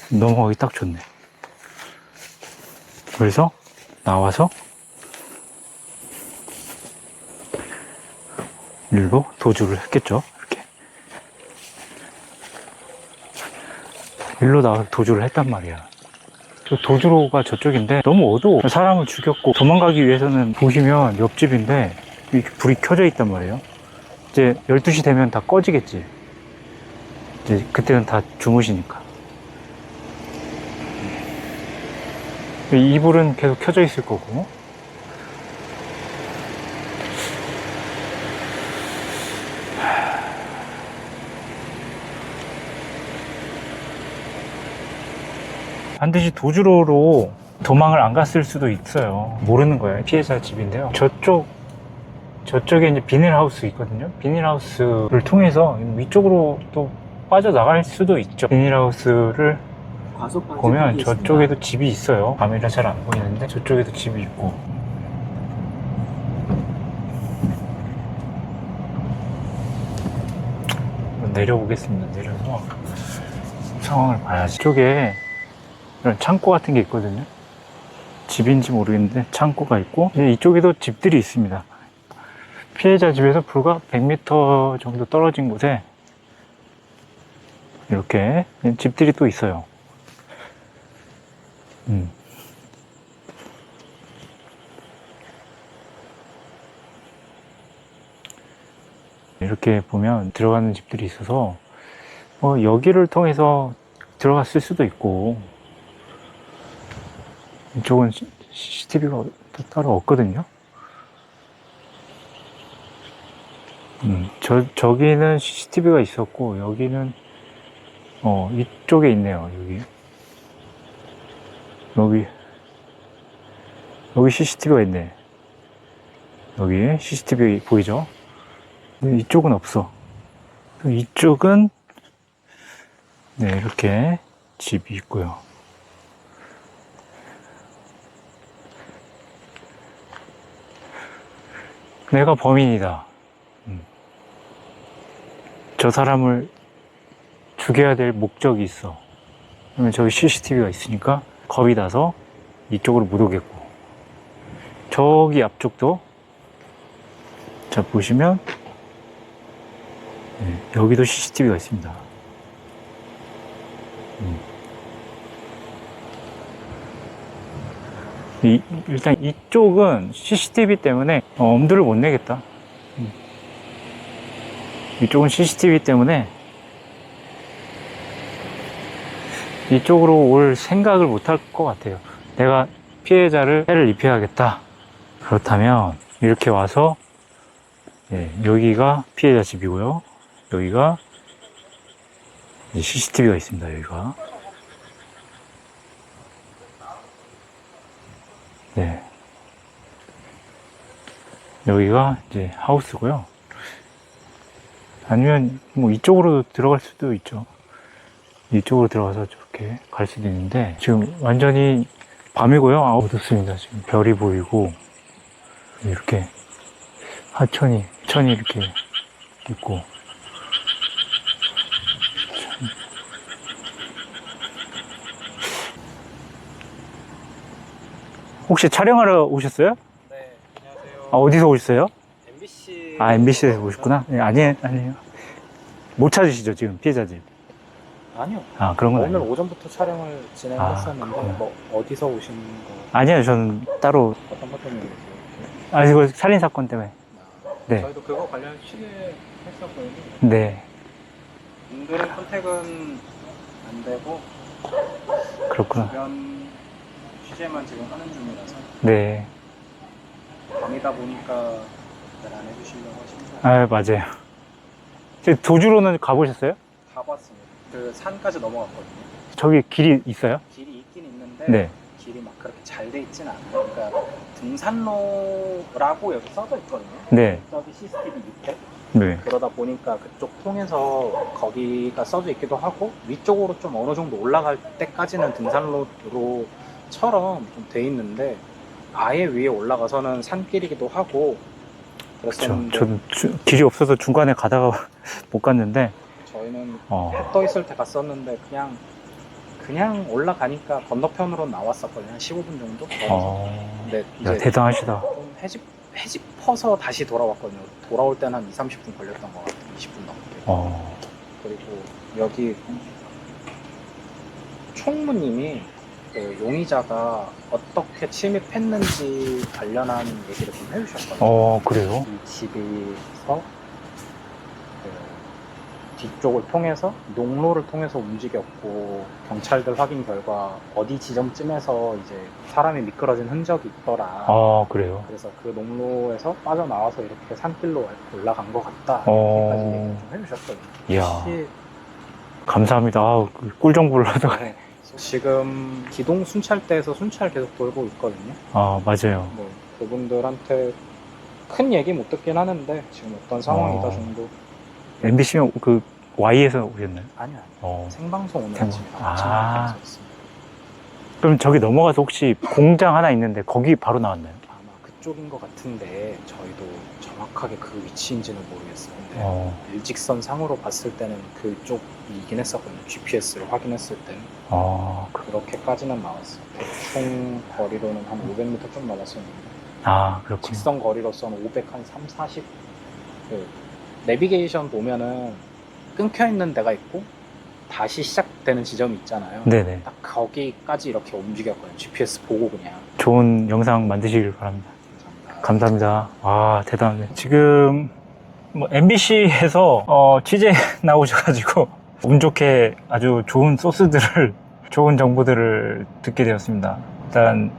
[SPEAKER 1] 넘어가기 딱 좋네. 그래서 나와서 일로 도주를 했겠죠. 이렇게 일로 나와서 도주를 했단 말이야. 저 도주로가 저쪽인데 너무 어두워. 사람을 죽였고 도망가기 위해서는 보시면 옆집인데 이렇게 불이 켜져 있단 말이에요. 이제 12시 되면 다 꺼지겠지. 이제 그때는 다 주무시니까. 이불은 계속 켜져 있을 거고. 반드시 도주로로 도망을 안 갔을 수도 있어요. 모르는 거예요. 피해자 집인데요. 저쪽에 이제 비닐하우스 있거든요. 비닐하우스를 통해서 위쪽으로 또 빠져나갈 수도 있죠. 비닐하우스를 보면 저쪽에도 집이 있어요. 카메라 잘 안 보이는데 저쪽에도 집이 있고. 내려보겠습니다. 내려서 상황을 봐야지. 이쪽에 이런 창고 같은 게 있거든요. 집인지 모르겠는데 창고가 있고 이쪽에도 집들이 있습니다. 피해자 집에서 불과 100m 정도 떨어진 곳에 이렇게 집들이 또 있어요. 이렇게 보면 들어가는 집들이 있어서 여기를 통해서 들어갔을 수도 있고, 이쪽은 CCTV가 따로 없거든요. 저기는 CCTV가 있었고, 여기는 이쪽에 있네요. 여기 CCTV가 있네. 여기 CCTV 보이죠? 근데 이쪽은 없어. 이쪽은 네, 이렇게 집이 있고요. 내가 범인이다. 저 사람을 죽여야 될 목적이 있어. 그러면 저기 CCTV가 있으니까 겁이 나서 이쪽으로 못 오겠고. 저기 앞쪽도 자 보시면 네, 여기도 CCTV가 있습니다. 일단 이쪽은 CCTV 때문에 엄두를 못 내겠다. 이쪽은 CCTV 때문에 이쪽으로 올 생각을 못 할 것 같아요. 내가 피해자를 해를 입혀야겠다. 그렇다면 이렇게 와서 여기가 피해자 집이고요. 여기가 CCTV가 있습니다. 여기가 네, 여기가 이제 하우스고요. 아니면 뭐 이쪽으로 들어갈 수도 있죠. 이쪽으로 들어가서 저렇게 갈 수도 있는데 지금 완전히 밤이고요. 어둡습니다. 지금 별이 보이고 이렇게 하천이 이렇게 있고 혹시 촬영하러 오셨어요?
[SPEAKER 2] 네, 안녕하세요.
[SPEAKER 1] 어디서 오셨어요?
[SPEAKER 2] MBC.
[SPEAKER 1] MBC에서 오셨구나. 네, 아니에요. 못 찾으시죠, 지금 피해자집?
[SPEAKER 2] 아니요.
[SPEAKER 1] 그런 건
[SPEAKER 2] 오늘
[SPEAKER 1] 아니에요.
[SPEAKER 2] 오전부터 촬영을 진행했었는데
[SPEAKER 1] 그렇구나.
[SPEAKER 2] 뭐 어디서 오신 거?
[SPEAKER 1] 아니에요, 저는 따로.
[SPEAKER 2] 어떤 것 때문에 오세요?
[SPEAKER 1] 이거 살인사건 때문에. 네.
[SPEAKER 2] 저희도 그거 관련 취재했었거든요.
[SPEAKER 1] 네.
[SPEAKER 2] 인들은 컨택은 안 되고
[SPEAKER 1] 그렇구나.
[SPEAKER 2] 주변 취재만 지금 하는 중이라서
[SPEAKER 1] 네.
[SPEAKER 2] 밤이다 보니까 잘 안 해주시려고 하시는 거
[SPEAKER 1] 맞아요. 도주로는 가보셨어요?
[SPEAKER 2] 가봤습니다. 그 산까지 넘어갔거든요.
[SPEAKER 1] 저기 길이 있어요?
[SPEAKER 2] 길이 있긴 있는데
[SPEAKER 1] 네.
[SPEAKER 2] 길이 막 그렇게 잘 돼 있진 않아요. 그러니까 등산로라고 여기 써져 있거든요.
[SPEAKER 1] 네.
[SPEAKER 2] 저기 CCTV 밑에.
[SPEAKER 1] 네.
[SPEAKER 2] 그러다 보니까 그쪽 통해서 거기가 써져 있기도 하고 위쪽으로 좀 어느 정도 올라갈 때까지는 등산로로처럼 좀 돼 있는데 아예 위에 올라가서는 산길이기도 하고
[SPEAKER 1] 그렇죠.
[SPEAKER 2] 그랬었는데
[SPEAKER 1] 저도 길이 없어서 중간에 가다가 못 갔는데
[SPEAKER 2] 저희는 해 떠 있을 때 갔었는데 그냥 올라가니까 건너편으로 나왔었거든요. 한 15분 정도? 근데
[SPEAKER 1] 야,
[SPEAKER 2] 이제
[SPEAKER 1] 대단하시다.
[SPEAKER 2] 좀 해집어서 다시 돌아왔거든요. 돌아올 때는 한 2, 30분 걸렸던 것 같아요. 20분 넘게. 그리고 여기 총무님이 그 용의자가 어떻게 침입했는지 관련한 얘기를 좀 해주셨거든요.
[SPEAKER 1] 그래요?
[SPEAKER 2] 이 집에서 그 뒤쪽을 통해서 농로를 통해서 움직였고 경찰들 확인 결과 어디 지점쯤에서 이제 사람이 미끄러진 흔적이 있더라.
[SPEAKER 1] 그래요?
[SPEAKER 2] 그래서 그 농로에서 빠져나와서 이렇게 산길로 올라간 것 같다.
[SPEAKER 1] 어.
[SPEAKER 2] 이렇게까지 얘기를 좀 해주셨거든요.
[SPEAKER 1] 이야.
[SPEAKER 2] 혹시
[SPEAKER 1] 감사합니다. 꿀 정보를 하다가.
[SPEAKER 2] 네, 지금 기동 순찰대에서 순찰 계속 돌고 있거든요.
[SPEAKER 1] 맞아요.
[SPEAKER 2] 뭐 그분들한테 큰 얘기 못 듣긴 하는데 지금 어떤 상황이다 정도.
[SPEAKER 1] MBC면 그 Y에서 오셨나요?
[SPEAKER 2] 아니요.
[SPEAKER 1] 어.
[SPEAKER 2] 생방송 오늘
[SPEAKER 1] 생방.
[SPEAKER 2] 아침에 방송에서 있습니다.
[SPEAKER 1] 그럼 저기 넘어가서 혹시 공장 하나 있는데 거기 바로 나왔나요?
[SPEAKER 2] 아마 그쪽인 것 같은데 저희도 정확하게 그 위치인지는 모르겠어요. 근데 일직선 상으로 봤을 때는 그쪽이긴 했었거든요. GPS를 확인했을 때는. 그렇게까지는 나왔어요. 대충 거리로는 한 500m 좀 넘었었는데.
[SPEAKER 1] 그렇군요.
[SPEAKER 2] 직선 거리로서는 500, 한 3, 40. 그 내비게이션 보면은 끊겨 있는 데가 있고 다시 시작되는 지점이 있잖아요.
[SPEAKER 1] 네네.
[SPEAKER 2] 딱 거기까지 이렇게 움직였거든요. GPS 보고 그냥.
[SPEAKER 1] 좋은 영상 만드시길 바랍니다.
[SPEAKER 2] 감사합니다.
[SPEAKER 1] 감사합니다. 대단하네. 지금 뭐 MBC에서 취재 나오셔가지고 운 좋게 아주 좋은 소스들을 좋은 정보들을 듣게 되었습니다. 일단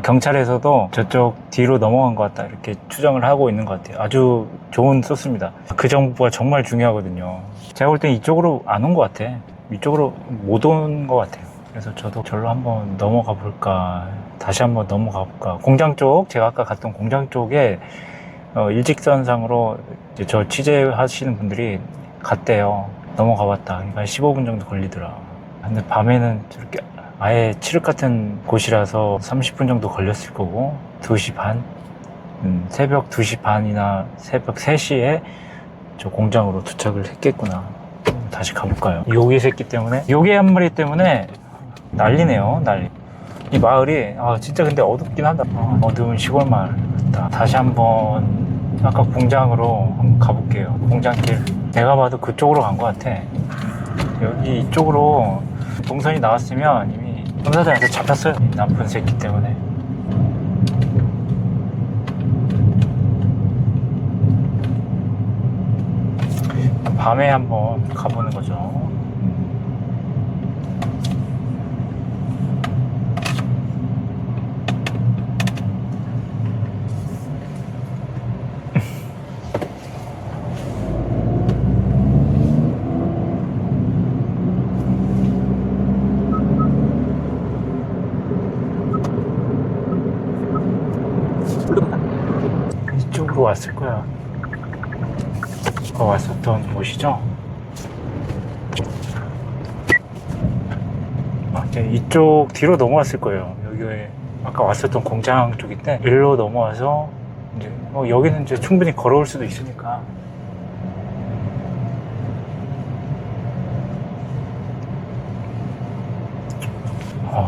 [SPEAKER 1] 경찰에서도 저쪽 뒤로 넘어간 것 같다 이렇게 추정을 하고 있는 것 같아요. 아주 좋은 소스입니다. 그 정보가 정말 중요하거든요. 제가 볼 땐 이쪽으로 안 온 것 같아. 이쪽으로 못 온 것 같아요. 그래서 저도 절로 한번 넘어가 볼까, 다시 한번 넘어가 볼까. 공장 쪽, 제가 아까 갔던 공장 쪽에 일직선상으로 이제 저 취재하시는 분들이 갔대요. 넘어가 봤다. 그러니까 15분 정도 걸리더라. 근데 밤에는 저렇게 아예 칠흑 같은 곳이라서 30분 정도 걸렸을 거고, 2시 반? 새벽 2시 반이나 새벽 3시에 저 공장으로 도착을 했겠구나. 다시 가볼까요? 요괴 새끼 때문에, 요괴 한 마리 때문에 난리네요, 난리. 이 마을이 진짜 근데 어둡긴 하다. 어두운 시골 마을 같다. 다시 한번 아까 공장으로 한번 가볼게요. 공장길. 내가 봐도 그쪽으로 간 것 같아. 여기 이쪽으로 동선이 나왔으면 이미 형사들한테 잡혔어요. 이 나쁜 새끼 때문에. 밤에 한번 가보는 거죠. 이쪽으로 왔을 거야. 아까 왔었던 곳이죠? 이제 이쪽 뒤로 넘어왔을 거예요. 여기 아까 왔었던 공장 쪽인데 일로 넘어와서 이제 여기는 이제 충분히 걸어올 수도 있으니까.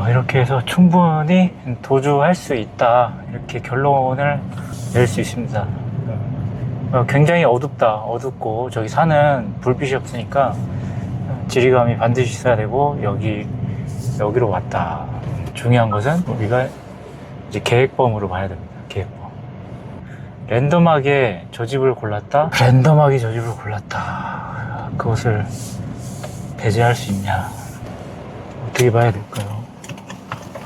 [SPEAKER 1] 이렇게 해서 충분히 도주할 수 있다, 이렇게 결론을 낼 수 있습니다. 굉장히 어둡고 저기 산은 불빛이 없으니까 지리감이 반드시 있어야 되고, 여기로 왔다. 중요한 것은 우리가 이제 계획범으로 봐야 됩니다. 계획범. 랜덤하게 저 집을 골랐다. 그것을 배제할 수 있냐, 어떻게 봐야 될까요?